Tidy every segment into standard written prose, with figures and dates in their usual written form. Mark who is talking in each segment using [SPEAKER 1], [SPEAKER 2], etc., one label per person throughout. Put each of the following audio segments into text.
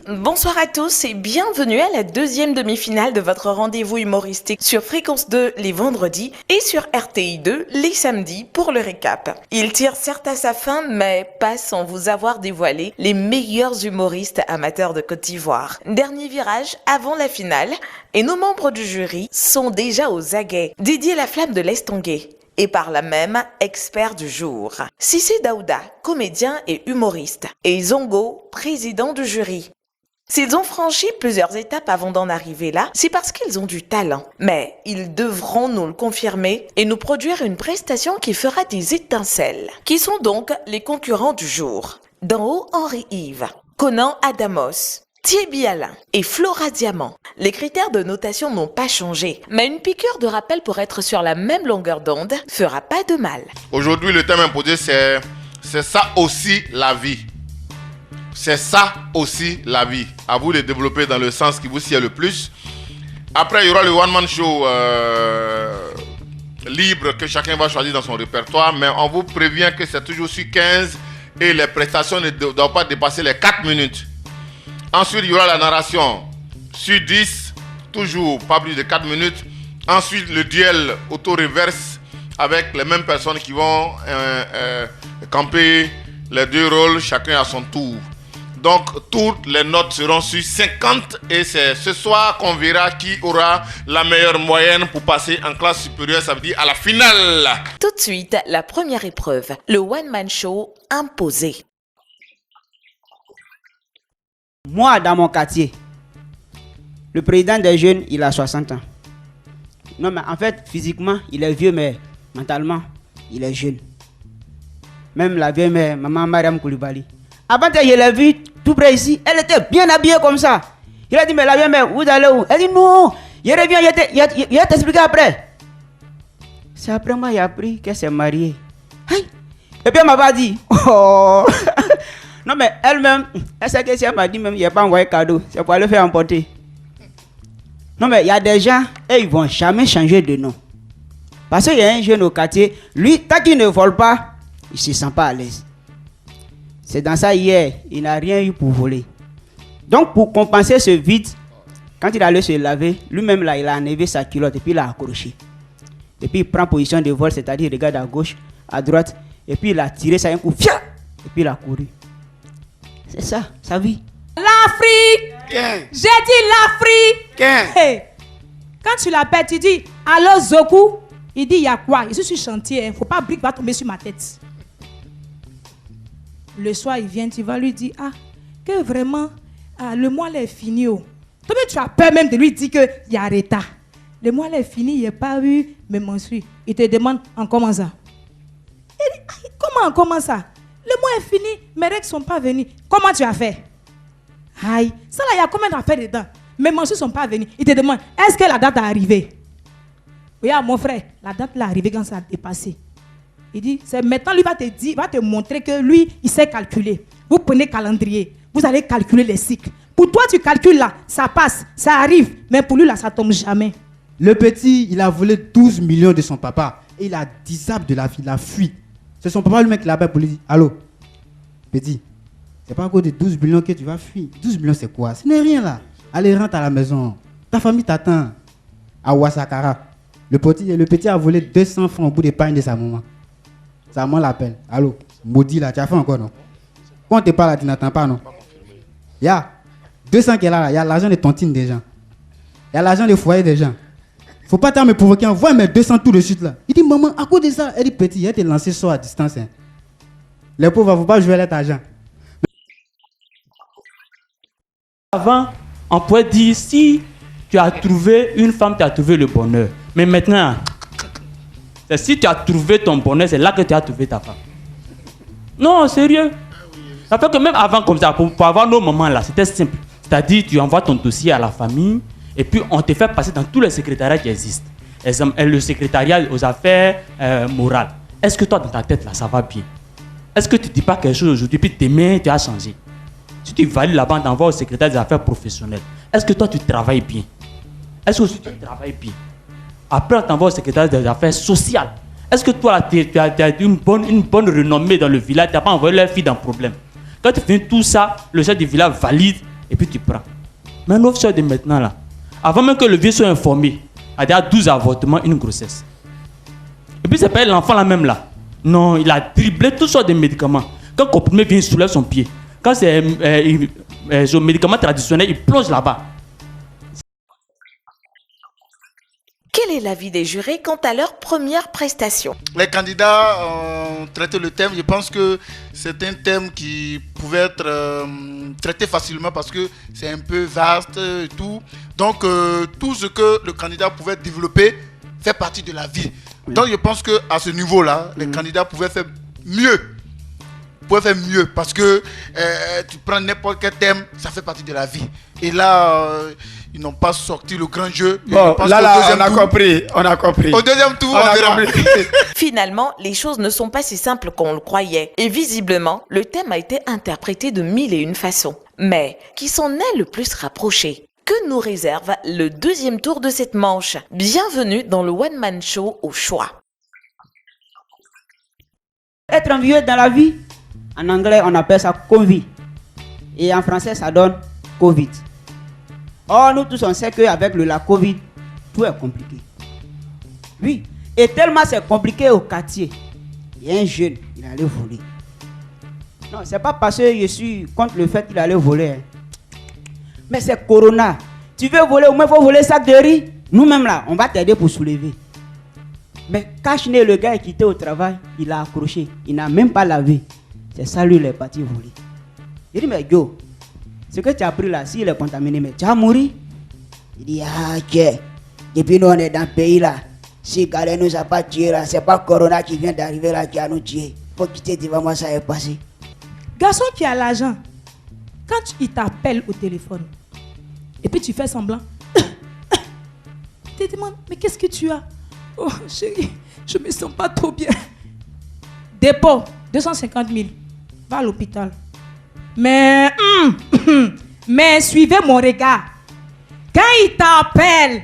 [SPEAKER 1] Bonsoir à tous et bienvenue à la deuxième demi-finale de votre rendez-vous humoristique sur Fréquence 2 les vendredis et sur RTI 2 les samedis pour le récap. Il tire certes à sa fin, mais pas sans vous avoir dévoilé les meilleurs humoristes amateurs de Côte d'Ivoire. Dernier virage avant la finale et nos membres du jury sont déjà aux aguets. Didier Laflamme de Lestonguet et par là même expert du jour. Cissé Daouda, comédien et humoriste, et Zongo, président du jury. S'ils ont franchi plusieurs étapes avant d'en arriver là, c'est parce qu'ils ont du talent. Mais ils devront nous le confirmer et nous produire une prestation qui fera des étincelles. Qui sont donc les concurrents du jour? D'en haut, Henri-Yves, Conan Adamos, Thierry Alain et Flora Diamant. Les critères de notation n'ont pas changé, mais une piqûre de rappel pour être sur la même longueur d'onde fera pas de mal.
[SPEAKER 2] Aujourd'hui, le thème imposé, c'est ça aussi la vie. C'est ça aussi la vie. À vous de développer dans le sens qui vous sied le plus. Après, il y aura le one-man show libre que chacun va choisir dans son répertoire, mais on vous prévient que c'est toujours sur 15 et les prestations ne doivent pas dépasser les 4 minutes. Ensuite, il y aura la narration sur 10, toujours pas plus de 4 minutes. Ensuite, le duel auto-reverse avec les mêmes personnes qui vont camper les deux rôles, chacun à son tour. Donc, toutes les notes seront sur 50 et c'est ce soir qu'on verra qui aura la meilleure moyenne pour passer en classe supérieure, ça veut dire à la finale.
[SPEAKER 1] Tout de suite, la première épreuve, le one-man show imposé.
[SPEAKER 3] Moi, dans mon quartier, le président des jeunes, il a 60 ans. Non, mais en fait, physiquement, il est vieux, mais mentalement, il est jeune. Même la vieille mère, maman Mariam Koulibaly. Avant, je l'ai vue tout près ici, elle était bien habillée comme ça. Il a dit, mais la vieille mère, vous allez où? Elle dit, non, je reviens, je vais t'expliquer après. C'est après moi, il a appris qu'elle s'est mariée. Aïe. Et puis elle m'a pas dit, oh. Non, mais elle-même, elle sait que si elle m'a dit, même, il n'y a pas envoyé cadeau, c'est pour aller faire emporter. Non, mais il y a des gens, et ils ne vont jamais changer de nom. Parce qu'il y a un jeune au quartier, lui, tant qu'il ne vole pas, il ne se sent pas à l'aise. C'est dans ça hier, il n'a rien eu pour voler. Donc, pour compenser ce vide, quand il allait se laver, lui-même là, il a enlevé sa culotte et puis il a accroché. Et puis il prend position de vol, c'est-à-dire il regarde à gauche, à droite, et puis il a tiré ça un coup, et puis il a couru. C'est ça, sa vie.
[SPEAKER 4] L'Afrique!
[SPEAKER 2] Bien.
[SPEAKER 4] J'ai dit l'Afrique!
[SPEAKER 2] Bien.
[SPEAKER 4] Hey. Quand tu l'appelles, tu dis allô Zoku? Il dit il y a quoi? Je suis sur chantier, faut pas brique va tomber sur ma tête. Le soir, il vient, tu vas lui dire que vraiment, le mois est fini. Oh. Toi, tu as peur même de lui dire qu'il y a retard. Le mois est fini, il n'y a pas eu mes menstrues. Il te demande en comment ça? Il dit, comment ça? Le mois est fini, mes règles ne sont pas venues. Comment tu as fait? Aïe, ça là, il y a combien d'affaires dedans? Mes menstrues ne sont pas venues. Il te demande, est-ce que la date est arrivée? Oui, mon frère, la date est arrivée quand ça a dépassé. Il dit, c'est maintenant, lui va te dire, va te montrer que lui, il sait calculer. Vous prenez calendrier, vous allez calculer les cycles. Pour toi, tu calcules là, ça passe, ça arrive, mais pour lui là, ça tombe jamais.
[SPEAKER 5] Le petit, il a volé 12 millions de son papa. Et il a disable de la vie, il a fui. C'est son papa lui-même qui l'appelle pour lui dire, allô, petit, c'est pas à cause de 12 millions que tu vas fuir. 12 millions c'est quoi? Ce n'est rien là. Allez, rentre à la maison. Ta famille t'attend. À Ouassakara, le petit a volé 200 francs au bout d'épargne de sa maman. Sa maman l'appelle. Allô, maudit là, tu as fait encore non? Quand on te parle là, tu n'attends pas non? Il y a 200 qui est là, il y a l'argent de tontine des gens. Il y a l'argent de foyer des gens. Faut pas t'en me provoquer, envoie mes 200 tout de suite là. Il dit maman, à cause de ça, elle dit petit, elle te lancé ça à distance. Hein. Les pauvres, faut pas jouer avec l'argent.
[SPEAKER 6] Avant, on pourrait dire si tu as trouvé une femme, tu as trouvé le bonheur. Mais maintenant, c'est si tu as trouvé ton bonheur, c'est là que tu as trouvé ta femme. Non, sérieux. Ça fait que même avant comme ça, pour avoir nos moments là, c'était simple. C'est-à-dire, tu envoies ton dossier à la famille et puis on te fait passer dans tous les secrétariats qui existent. Exemple, le secrétariat aux affaires morales. Est-ce que toi, dans ta tête là, ça va bien? Est-ce que tu ne dis pas quelque chose aujourd'hui, puis demain, tu as changé? Si tu valides là-bas, tu envoies au secrétaire des affaires professionnelles. Est-ce que toi, tu travailles bien? Est-ce que aussi tu travailles bien? Après, on t'envoie au secrétaire des affaires sociales. Est-ce que toi, tu as une bonne renommée dans le village? Tu n'as pas envoyé leur fille dans le problème. Quand tu fais tout ça, le chef du village valide et puis tu prends. Mais nos soeurs de maintenant là, avant même que le vieux soit informé, a déjà 12 avortements, une grossesse. Et puis c'est pas l'enfant là même là. Non, il a dribblé toutes sortes de médicaments. Quand le comprimé vient, il soulève son pied. Quand c'est un médicament traditionnel, il plonge là-bas.
[SPEAKER 1] Quel est l'avis des jurés quant à leur première prestation?
[SPEAKER 7] Les candidats ont traité le thème. Je pense que c'est un thème qui pouvait être traité facilement parce que c'est un peu vaste et tout. Donc, tout ce que le candidat pouvait développer fait partie de la vie. Oui. Donc, je pense qu'à ce niveau-là, les candidats pouvaient faire mieux. Parce que tu prends n'importe quel thème, ça fait partie de la vie. Et là, ils n'ont pas sorti le grand jeu.
[SPEAKER 8] Bon, on a compris.
[SPEAKER 7] Au deuxième tour, on verra.
[SPEAKER 1] Finalement, les choses ne sont pas si simples qu'on le croyait. Et visiblement, le thème a été interprété de 1001 façons. Mais qui s'en est le plus rapproché? Que nous réserve le deuxième tour de cette manche? Bienvenue dans le One Man Show au choix.
[SPEAKER 3] Être envieux dans la vie, en anglais, on appelle ça Covid. Et en français, ça donne Covid. Or, nous tous, on sait qu'avec la Covid, tout est compliqué. Oui. Et tellement c'est compliqué au quartier. Il y a un jeune, il allait voler. Non, c'est pas parce que je suis contre le fait qu'il allait voler. Hein. Mais c'est Corona. Tu veux voler, au moins il faut voler sac de riz. Nous-mêmes là, on va t'aider pour soulever. Mais cache-nez, le gars est quitté au travail, il a accroché. Il n'a même pas lavé. C'est ça, lui, il est parti voler. Il dit, mais Joe, ce que tu as pris là, s'il est contaminé, mais tu vas mourir. Il dit, ah, tiens, depuis nous on est dans le pays là, si Galen nous a pas tué là, c'est pas Corona qui vient d'arriver là qui a nous tué. Faut quitter devant moi, ça est passé.
[SPEAKER 4] Garçon qui a l'argent, quand il t'appelle au téléphone, et puis tu fais semblant, tu te demandes, mais qu'est-ce que tu as? Oh chérie, je me sens pas trop bien. Dépôt, 250 000. Va à l'hôpital. Mais suivez mon regard. Quand il t'appelle,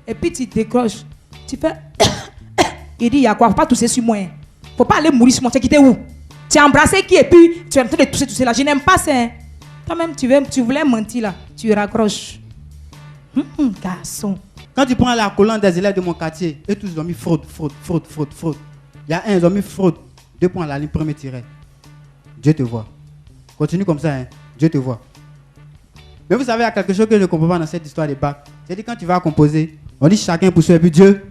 [SPEAKER 4] et puis tu décroches, tu fais... Il dit, il y a quoi? Faut pas tousser sur moi. Faut pas aller mourir sur moi. Tu es quitté où? Tu as embrassé qui et puis tu es en train de tousser là. Je n'aime pas ça. Hein. Toi-même, tu voulais mentir là. Tu raccroches. Garçon.
[SPEAKER 5] Quand tu prends la colonne des élèves de mon quartier, eux tous ils ont mis fraude. Il y a un, ils ont mis fraude. 2 points à la ligne, premier tiré. Dieu te voit. Continue comme ça, hein. Dieu te voit. Mais vous savez, il y a quelque chose que je ne comprends pas dans cette histoire des bacs. C'est-à-dire quand tu vas composer, on dit chacun pour soi et puis Dieu.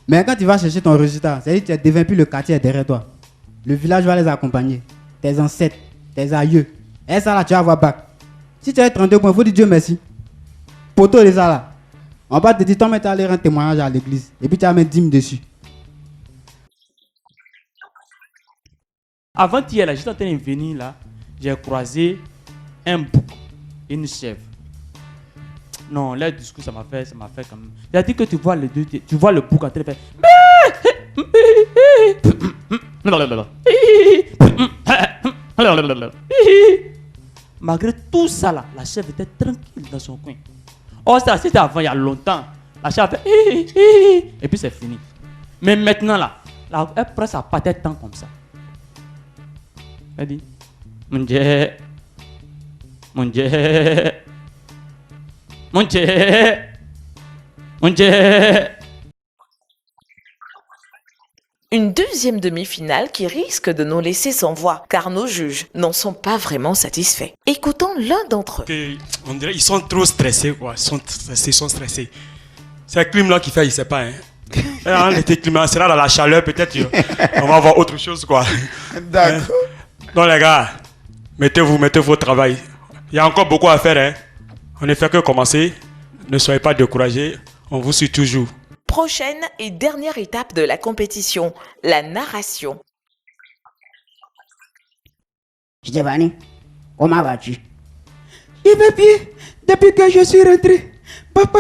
[SPEAKER 5] Mais quand tu vas chercher ton résultat, c'est-à-dire que tu ne deviens plus le quartier derrière toi. Le village va les accompagner. Tes ancêtres, tes aïeux. Et ça là, tu vas avoir bac. Si tu as 32 points, il faut dire Dieu merci. Poteau de ça là. On va te dire, toi, tu vas aller rendre témoignage à l'église. Et puis tu vas mettre 10 000 dessus.
[SPEAKER 6] Avant-hier, là, j'étais en train de venir là, j'ai croisé un bouc et une chèvre. Non, là, le discours, ça m'a fait quand même. Il a dit que tu vois le bouc en train de faire. Malgré tout ça là, la chèvre était tranquille dans son coin. Oh, ça c'était avant, il y a longtemps. La chèvre fait et puis c'est fini. Mais maintenant là, elle prend sa patate tant comme ça. Elle dit, mon Dieu.
[SPEAKER 1] Une deuxième demi-finale qui risque de nous laisser sans voix, car nos juges n'en sont pas vraiment satisfaits. Écoutons l'un d'entre eux.
[SPEAKER 9] On dirait qu'ils sont trop stressés, quoi. Ils sont stressés. C'est le climat là qui fait, il ne sait pas. Hein. L'été climat sera dans la chaleur, peut-être. On va voir autre chose, quoi.
[SPEAKER 8] D'accord.
[SPEAKER 9] Donc les gars, mettez-vous au travail. Il y a encore beaucoup à faire. Hein. On ne fait que commencer. Ne soyez pas découragés. On vous suit toujours.
[SPEAKER 1] Prochaine et dernière étape de la compétition, la narration.
[SPEAKER 3] Giovanni, comment vas-tu? Je vais bien depuis que je suis rentré. Papa,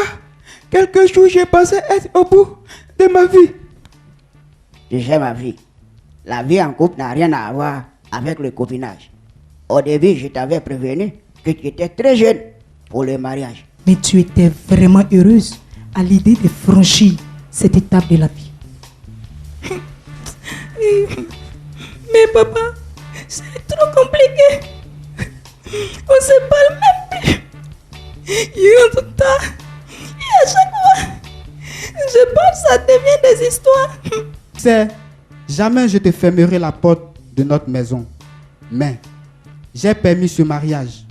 [SPEAKER 3] quelques jours j'ai pensé être au bout de ma vie. Tu sais ma vie, la vie en couple n'a rien à voir avec le copinage. Au début, je t'avais prévenu que tu étais très jeune pour le mariage.
[SPEAKER 4] Mais tu étais vraiment heureuse à l'idée de franchir cette étape de la vie. Mais papa, c'est trop compliqué. On se parle même plus. Il rentre tard. Et à chaque fois, je pense ça devient des histoires.
[SPEAKER 5] C'est jamais je te fermerai la porte de notre maison. Mais j'ai permis ce mariage.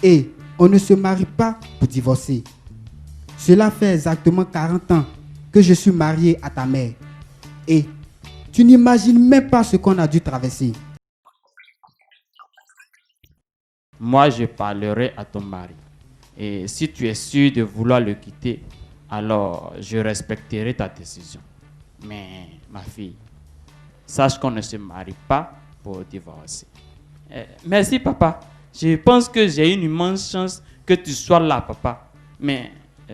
[SPEAKER 5] Et on ne se marie pas pour divorcer. Cela fait exactement 40 ans que je suis marié à ta mère. Et tu n'imagines même pas ce qu'on a dû traverser.
[SPEAKER 6] Moi, je parlerai à ton mari. Et si tu es sûr de vouloir le quitter, alors je respecterai ta décision. Mais ma fille, sache qu'on ne se marie pas pour divorcer. Merci, papa. Je pense que j'ai une immense chance que tu sois là, papa. Mais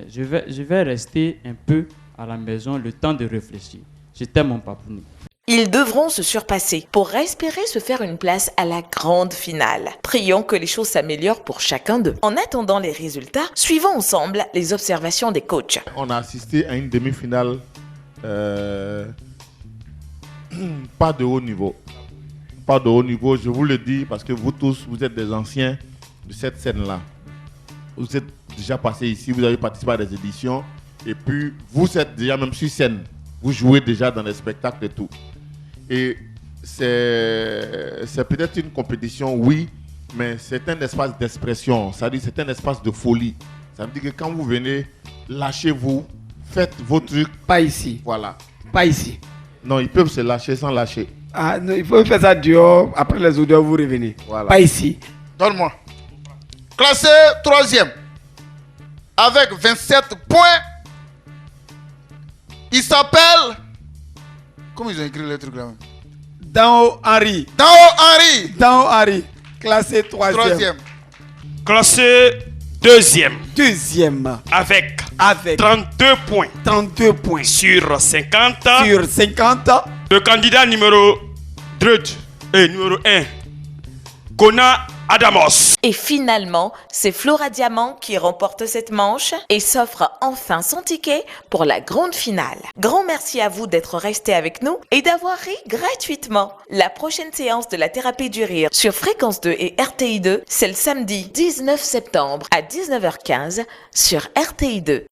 [SPEAKER 6] je vais rester un peu à la maison le temps de réfléchir. Je t'aime, mon papounou.
[SPEAKER 1] Ils devront se surpasser pour espérer se faire une place à la grande finale. Prions que les choses s'améliorent pour chacun d'eux. En attendant les résultats, suivons ensemble les observations des coachs.
[SPEAKER 2] On a assisté à une demi-finale pas de haut niveau. Pas de haut niveau, je vous le dis parce que vous tous, vous êtes des anciens de cette scène-là. Vous êtes déjà passés ici, vous avez participé à des éditions et puis vous êtes déjà même sur scène. Vous jouez déjà dans des spectacles et tout. Et c'est peut-être une compétition, oui, mais c'est un espace d'expression. Ça veut dire c'est un espace de folie. Ça veut dire que quand vous venez, lâchez-vous, faites vos trucs.
[SPEAKER 8] Pas ici.
[SPEAKER 2] Voilà.
[SPEAKER 8] Pas ici.
[SPEAKER 2] Non, ils peuvent se lâcher sans lâcher.
[SPEAKER 8] Ah, non, il faut faire ça dehors. Après les odeurs, vous revenez.
[SPEAKER 2] Voilà.
[SPEAKER 8] Pas ici.
[SPEAKER 7] Donne-moi. Classé 3e. Avec 27 points. Il s'appelle... Comment ils ont écrit les trucs là?
[SPEAKER 8] Dao Henri.
[SPEAKER 7] Dao Henri.
[SPEAKER 8] Dao Henri. Classé 3e.
[SPEAKER 7] 3e.
[SPEAKER 9] Classé 2e.
[SPEAKER 8] 2e.
[SPEAKER 9] Avec 32 points.
[SPEAKER 8] 32 points.
[SPEAKER 9] Sur 50.
[SPEAKER 8] Sur 50.
[SPEAKER 9] Le candidat numéro 2 et numéro 1. Kona Adamos.
[SPEAKER 1] Et finalement, c'est Flora Diamant qui remporte cette manche et s'offre enfin son ticket pour la grande finale. Grand merci à vous d'être restés avec nous et d'avoir ri gratuitement. La prochaine séance de la thérapie du rire sur Fréquence 2 et RTI 2, c'est le samedi 19 septembre à 19h15 sur RTI 2.